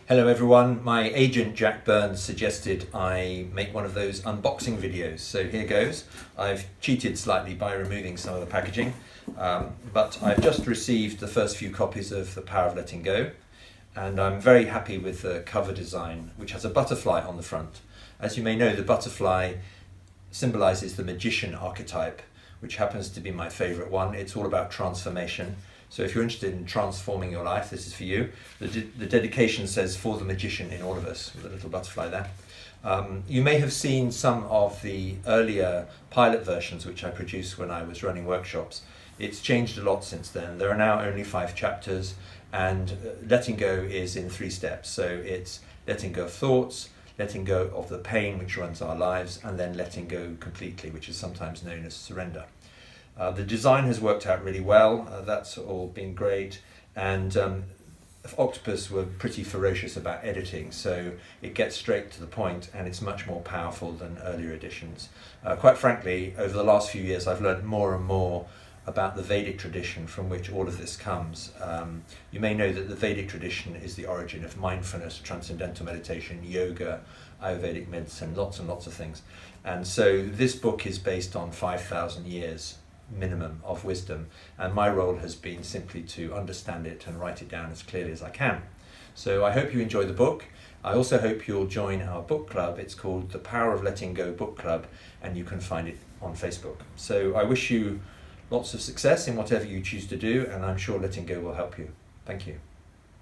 Hello everyone, my agent Jack Burns suggested I make one of those unboxing videos, so here goes. I've cheated slightly by removing some of the packaging, but I've just received the first few copies of The Power of Letting Go, and I'm very happy with the cover design, which has a butterfly on the front. As you may know, the butterfly symbolises the magician archetype, which happens to be my favourite one. It's all about transformation. So if you're interested in transforming your life, this is for you. The dedication says, "For the magician in all of us," with a little butterfly there. You may have seen some of the earlier pilot versions which I produced when I was running workshops. It's changed a lot since then. There are now only 5 chapters, and letting go is in 3 steps. So it's letting go of thoughts, letting go of the pain which runs our lives, and then letting go completely, which is sometimes known as surrender. The design has worked out really well, that's all been great, and Octopus were pretty ferocious about editing, so it gets straight to the point and it's much more powerful than earlier editions. Quite frankly, over the last few years I've learned more and more about the Vedic tradition from which all of this comes. You may know that the Vedic tradition is the origin of mindfulness, transcendental meditation, yoga, Ayurvedic medicine, lots and lots of things. And so this book is based on 5,000 years minimum of wisdom, and my role has been simply to understand it and write it down as clearly as I can. So I hope you enjoy the book. I also hope you'll join our book club. It's called The Power of Letting Go Book Club, and you can find it on Facebook. So I wish you lots of success in whatever you choose to do, and I'm sure letting go will help you. Thank you.